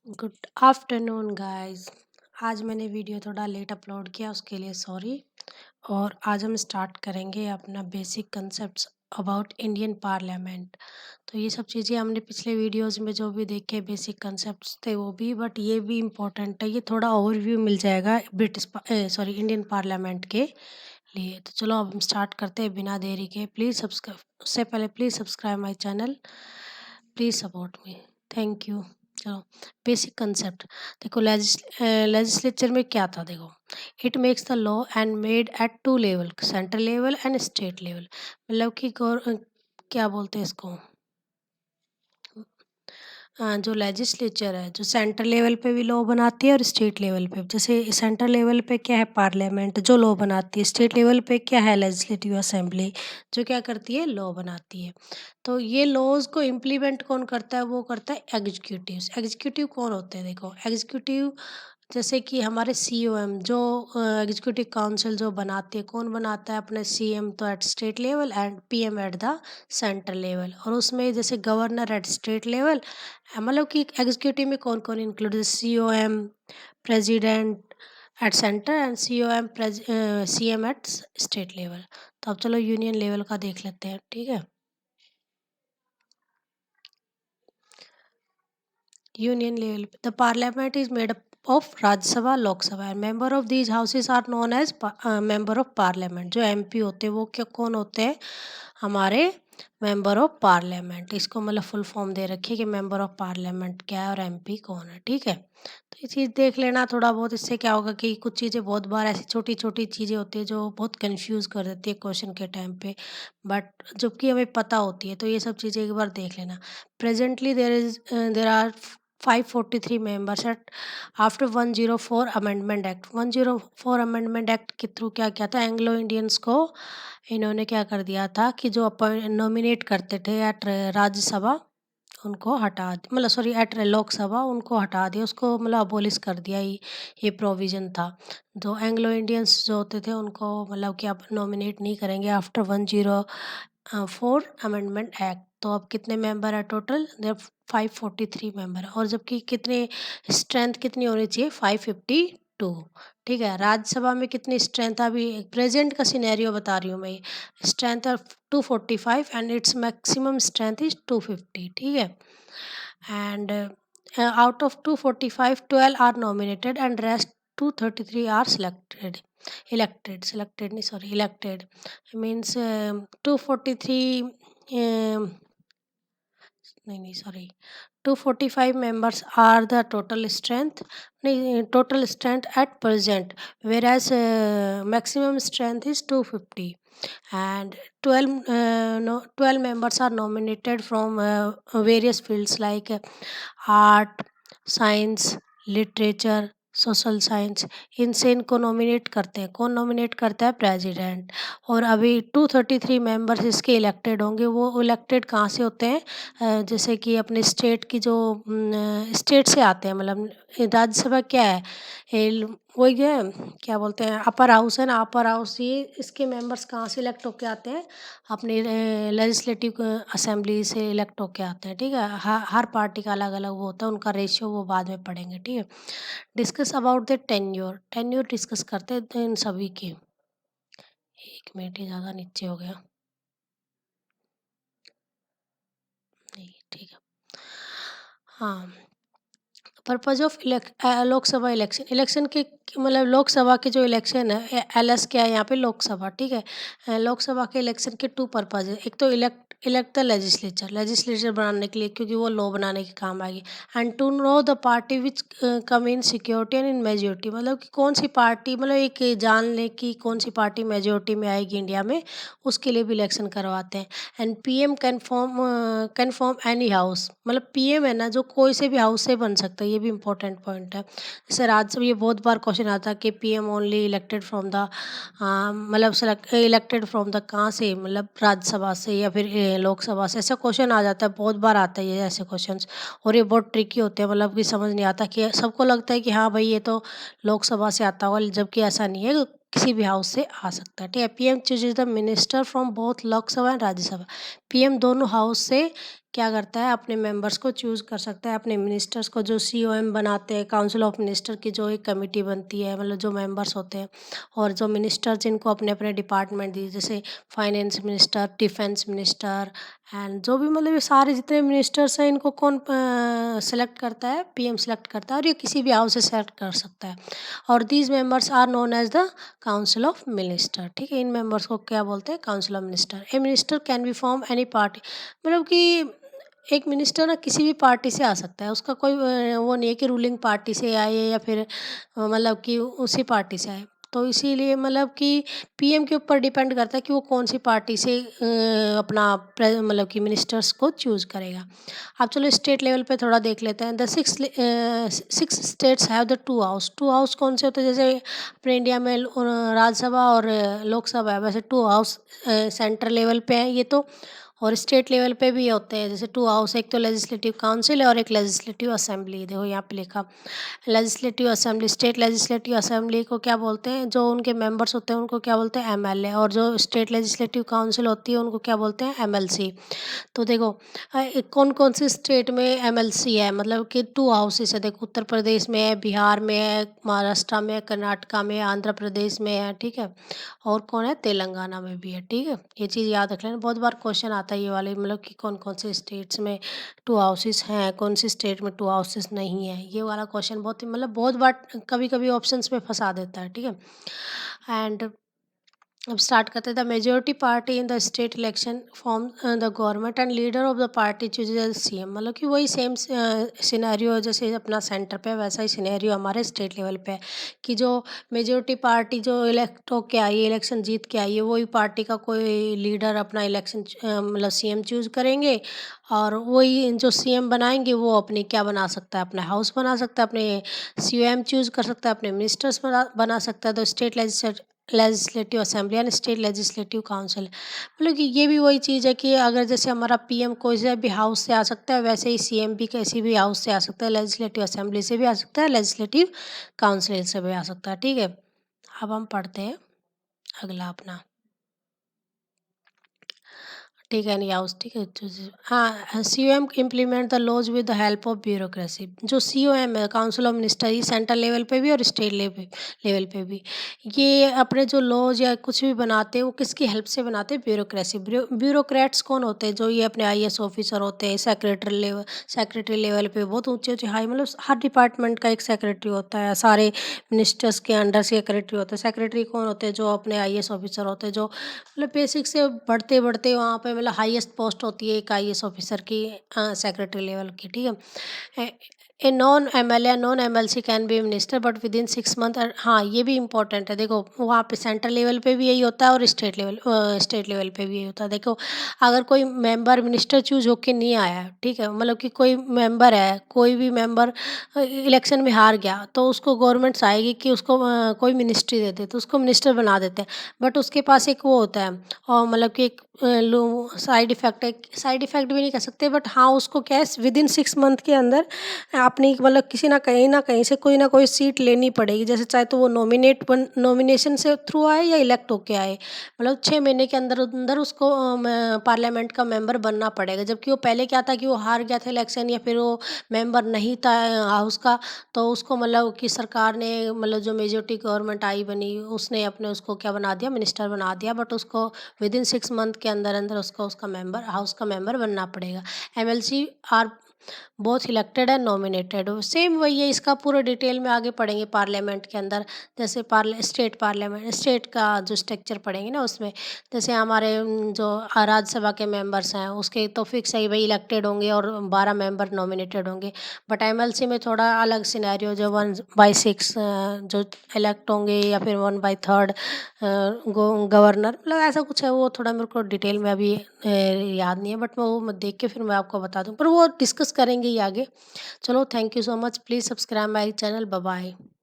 Good afternoon guys. आज मैंने video थोड़ा लेट अपलोड किया, उसके लिए सॉरी। और आज हम स्टार्ट करेंगे अपना basic concepts about Indian parliament. तो ये सब चीज़ें हमने पिछले वीडियोस में जो भी देखे बेसिक कंसेप्ट्स थे वो भी, बट ये भी इम्पोर्टेंट है। ये थोड़ा ओवरव्यू मिल जाएगा इंडियन पार्लियामेंट के लिए। तो चलो अब हम स्टार्ट करते हैं बिना देरी के। प्लीज़ सब्सक्राइब, उससे पहले please subscribe my channel, please support me, thank you. चलो, बेसिक कंसेप्ट देखो। लेजिस्लेचर में क्या था देखो। It makes the law and made at two level, central level and state level. मतलब कि क्या बोलते हैं इसको, जो लेजिस्लेचर है जो सेंट्रल लेवल पे भी लॉ बनाती है और स्टेट लेवल पे। जैसे सेंट्रल लेवल पे क्या है, पार्लियामेंट जो लॉ बनाती है। स्टेट लेवल पे क्या है, लेजिस्लेटिव असेंबली जो क्या करती है, लॉ बनाती है। तो ये लॉज को इम्प्लीमेंट कौन करता है, वो करता है एग्जीक्यूटिव। एग्जीक्यूटिव कौन होते हैं देखो, एग्जीक्यूटिव जैसे कि हमारे सीओएम जो एग्जीक्यूटिव काउंसिल जो बनाती है, कौन बनाता है, अपने सीएम तो at state level and PM at the central level. और उसमें जैसे गवर्नर एट स्टेट लेवल, मतलब कि एग्जीक्यूटिव में कौन कौन include, COM, president at centre and COM CM at state level. तो अब चलो यूनियन लेवल का देख लेते हैं, ठीक है। Union level. The parliament is made up of Rajya Sabha, Lok Sabha, and member of these houses are known as member of parliament. जो एमपी होते हैं वो क्या कौन होते हैं, हमारे मेंबर ऑफ पार्लियामेंट। इसको मतलब फुल फॉर्म दे रखी है कि मेंबर ऑफ पार्लियामेंट क्या है और एमपी कौन है, ठीक है। तो ये चीज़ देख लेना थोड़ा बहुत। इससे क्या होगा कि कुछ चीज़ें बहुत बार ऐसी छोटी छोटी चीज़ें होती है जो बहुत कंफ्यूज कर देती है क्वेश्चन के टाइम पे, बट जबकि हमें पता होती है। तो ये सब चीज़ें एक बार देख लेना। Presently, there are 543 members at after 104 Amendment Act। 104 Amendment Act के थ्रू क्या किया था, एंग्लो इंडियंस को इन्होंने क्या कर दिया था कि जो नॉमिनेट करते थे एट राज्यसभा, उनको हटा मतलब सॉरी एट लोकसभा उनको हटा दिया, उसको मतलब अबोलिश कर दिया। ये प्रोविज़न था। जो एंग्लो इंडियंस जो होते थे उनको मतलब कि अब नॉमिनेट नहीं करेंगे आफ्टर 104 अमेंडमेंट एक्ट। तो अब कितने मेंबर है टोटल, देर 543 मेंबर है। और जबकि कितने स्ट्रेंथ कितनी होनी चाहिए, 552, ठीक है। राज्यसभा में कितनी स्ट्रेंथ है, अभी प्रेजेंट का सिनेरियो बता रही हूँ मैं। स्ट्रेंथ है 245 and its maximum strength is 250, ठीक है। And out of 245, 12 are nominated and rest 233 are selected नहीं, sorry, elected means 243 नहीं sorry, 245 members are the total strength, नहीं, total strength at present, whereas maximum strength is 250। and 12 no 12 members are nominated from various fields like art, science, literature, social science. इनसे इनको nominate करते हैं, कौन nominate करता है, president. और अभी 233 मेंबर्स इसके इलेक्टेड होंगे। वो इलेक्टेड कहाँ से होते हैं, जैसे कि अपने स्टेट की जो स्टेट से आते हैं। मतलब राज्यसभा क्या है, वही है, क्या बोलते हैं, अपर हाउस है ना, अपर हाउस। ये इसके मेंबर्स कहाँ से इलेक्ट होके आते हैं, अपने लेजिस्लेटिव असेंबली से इलेक्ट होके आते हैं, ठीक है। हर पार्टी का अलग अलग वो होता है, उनका रेशियो वो बाद में पढ़ेंगे, ठीक है। Discuss about the tenure, tenure discuss करते हैं इन सभी की। एक मिनट, ही ज़्यादा नीचे हो गया, नहीं, ठीक है। हाँ, purpose of Lok Sabha election, election के मतलब लोकसभा के जो इलेक्शन है, एलएस क्या है यहाँ पे, लोकसभा, ठीक है। लोकसभा के इलेक्शन के टू पर्पज़ है। एक तो इलेक्ट द लेजिस्लेचर, लेजिस्लेचर बनाने के लिए, क्योंकि वो लॉ बनाने के काम आएगी। And to know the party which come in security and in majority, मतलब कि कौन सी पार्टी, मतलब एक जान ले कि कौन सी पार्टी मेजोरिटी में आएगी इंडिया में, उसके लिए भी इलेक्शन करवाते हैं। And PM can form any house, मतलब पीएम है ना, जो कोई से भी हाउस से बन सकता है। ये भी इम्पोर्टेंट पॉइंट है। जैसे राज्यसभा, ये बहुत बार क्वेश्चन आता है कि PM only elected from the, मतलब इलेक्टेड फ्रॉम द कहाँ से, मतलब राज्यसभा से या फिर लोकसभा से। ऐसा क्वेश्चन आ जाता है, बहुत बार आता है ये ऐसे क्वेश्चंस। और ये बहुत ट्रिकी होते हैं, मतलब कि समझ नहीं आता, कि सबको लगता है कि हाँ भाई ये तो लोकसभा से आता होगा, जबकि ऐसा नहीं है, किसी भी हाउस से आ सकता है, ठीक है। PM chooses the minister from both Lok Sabha and Rajya Sabha. PM दोनों हाउस से क्या करता है, अपने मेंबर्स को चूज़ कर सकता है, अपने मिनिस्टर्स को, जो सीओएम बनाते हैं, काउंसिल ऑफ मिनिस्टर की जो एक कमेटी बनती है, मतलब जो मेंबर्स होते हैं, और जो मिनिस्टर जिनको अपने अपने डिपार्टमेंट दिए, जैसे finance minister, defence minister, and जो भी मतलब ये सारे जितने मिनिस्टर्स हैं, इनको कौन सेलेक्ट करता है, पीएम सेलेक्ट करता है, और ये किसी भी हाउस से सेलेक्ट कर सकता है। और these members are known as the council of minister. ठीक है, इन मेंबर्स को क्या बोलते हैं, council of minister. A minister can be from any party, मतलब कि एक मिनिस्टर ना किसी भी पार्टी से आ सकता है, उसका कोई वो नहीं है कि रूलिंग पार्टी से आए या फिर मतलब कि उसी पार्टी से आए। तो इसीलिए मतलब कि पीएम के ऊपर डिपेंड करता है कि वो कौन सी पार्टी से अपना मतलब कि मिनिस्टर्स को चूज़ करेगा। अब चलो स्टेट लेवल पे थोड़ा देख लेते हैं। The six states have the two house. Two house कौन से होते हैं, जैसे अपने इंडिया में राज्यसभा और लोकसभा है, वैसे टू हाउस सेंट्रल लेवल पे है ये तो, और स्टेट लेवल पे भी होते हैं, जैसे टू हाउस, एक तो लेजिस्लेटिव काउंसिल है और एक लेजिस्लेटिव असेंबली। देखो यहाँ पे लिखा legislative assembly. State legislative assembly को क्या बोलते हैं, जो उनके मेंबर्स होते हैं उनको क्या बोलते हैं, एमएलए, और जो स्टेट लेजिस्लेटिव काउंसिल होती है उनको क्या बोलते हैं, एमएलसी। तो देखो कौन कौन सी स्टेट में एमएलसी है, मतलब कि टू हाउसेस है। देखो उत्तर प्रदेश में है, बिहार में है, महाराष्ट्र में है, कर्नाटका में है, आंध्र प्रदेश में है, ठीक है, और कौन है, तेलंगाना में भी है। ठीक है, ये चीज़ याद रख लेना, बहुत बार क्वेश्चन आता है ये वाले, मतलब कि कौन कौन से स्टेट्स में टू हाउसेस हैं, कौन सी स्टेट में टू हाउसेस नहीं है। ये वाला क्वेश्चन बहुत ही मतलब बहुत बार कभी कभी ऑप्शंस में फंसा देता है। ठीक है, एंड अब स्टार्ट करते हैं। The majority party in the state election form the government and leader of the party chooses CM. मतलब कि वही सेम सिनेरियो जैसे अपना सेंटर पे है, वैसा ही सिनेरियो हमारे स्टेट लेवल पे है कि जो मेजोरिटी पार्टी जो इलेक्ट होके आई है, इलेक्शन जीत के आई है, वही पार्टी का कोई लीडर अपना इलेक्शन मतलब सीएम चूज करेंगे, और वही जो सीएम बनाएंगे वो अपने क्या बना सकता है, अपने हाउस बना सकता है, अपने सीएम चूज कर सकता है, अपने मिनिस्टर्स बना सकता है। तो state legislative assembly and state legislative council, मतलब कि ये भी वही चीज़ है कि अगर जैसे हमारा पीएम कोई से भी हाउस से आ सकता है, वैसे ही सीएम भी किसी भी हाउस से आ सकता है, लेजिस्लेटिव असेंबली से भी आ सकता है, लेजिस्लेटिव काउंसिल से भी आ सकता है। ठीक है, अब हम पढ़ते हैं अगला अपना। ठीक है, नहीं हाउस, ठीक है, हाँ, COM implement the laws with the help of bureaucracy. जो सीओएम है, काउंसिल ऑफ मिनिस्टर, ये सेंट्रल लेवल पे भी और स्टेट लेवल पे भी, ये अपने जो लॉज या कुछ भी बनाते हैं वो किसकी हेल्प से बनाते हैं, ब्यूरोक्रेसी। ब्यूरोक्रेट्स कौन होते हैं, जो ये अपने आईएएस ऑफिसर होते हैं, सेक्रेटरी लेवल पे बहुत ऊंचे ऊंचे हाई, मतलब हर डिपार्टमेंट का एक सेक्रेटरी होता है, सारे मिनिस्टर्स के अंडर सेक्रेटरी होता है। सेक्रेटरी कौन होते हैं, जो अपने आईएएस ऑफिसर होते हैं, जो मतलब बेसिक से बढ़ते बढ़ते वहाँ पे मतलब हाईएस्ट पोस्ट होती है एक आईएएस ऑफिसर की, सेक्रेटरी लेवल की। ठीक है, a non MLA non MLC can be minister but with in 6 month. हाँ, ये भी इंपॉर्टेंट है। देखो वहाँ पे सेंट्रल लेवल पे भी यही होता है और स्टेट लेवल पे भी यही होता है। देखो अगर कोई मेंबर मिनिस्टर चूज होके नहीं आया है, ठीक है, मतलब कि कोई मेंबर है, कोई भी मेंबर इलेक्शन में हार गया, तो उसको गवर्नमेंट आएगी कि उसको कोई मिनिस्ट्री दे दे, तो उसको मिनिस्टर बना देते हैं। बट उसके पास एक वो होता है, और मतलब कि एक लो साइड इफ़ेक्ट है, साइड इफ़ेक्ट भी नहीं कह सकते, बट हाँ उसको क्या है, विद इन 6 मंथ के अंदर अपनी मतलब किसी ना कहीं से कोई ना कोई सीट लेनी पड़ेगी, जैसे चाहे तो वो नॉमिनेशन से थ्रू आए या इलेक्ट होके आए, मतलब 6 महीने के अंदर अंदर उसको पार्लियामेंट का मेंबर बनना पड़ेगा। जबकि वो पहले क्या था कि वो हार गया था इलेक्शन या फिर वो मेंबर नहीं था हाउस का, तो उसको मतलब कि सरकार ने मतलब जो मेजोरिटी गवर्नमेंट आई बनी, उसने अपने उसको क्या बना दिया, मिनिस्टर बना दिया, बट उसको विद इन 6 मंथ के अंदर अंदर उसको उसका मेंबर हाउस का मेंबर बनना पड़ेगा। MLC are both elected and nominated. Same वही है, इसका पूरा डिटेल में आगे पढ़ेंगे पार्लियामेंट के अंदर, जैसे स्टेट पार्लियामेंट, स्टेट का जो स्ट्रक्चर पढ़ेंगे ना उसमें, जैसे हमारे जो राज्यसभा के मेंबर्स हैं उसके तो फिक्स है ही भाई, इलेक्टेड होंगे और 12 मेंबर नॉमिनेटेड होंगे। बट एमएलसी में थोड़ा अलग सिनेरियो, जो 1/6 जो इलेक्ट होंगे या फिर 1/3 गवर्नर, मतलब ऐसा कुछ है, वो थोड़ा मेरे को डिटेल में अभी याद नहीं है, बट मैं वो देख के फिर मैं आपको बता दूँ, पर वो डिस्कस करेंगे ही आगे। चलो, thank you so much, please subscribe my channel, bye bye.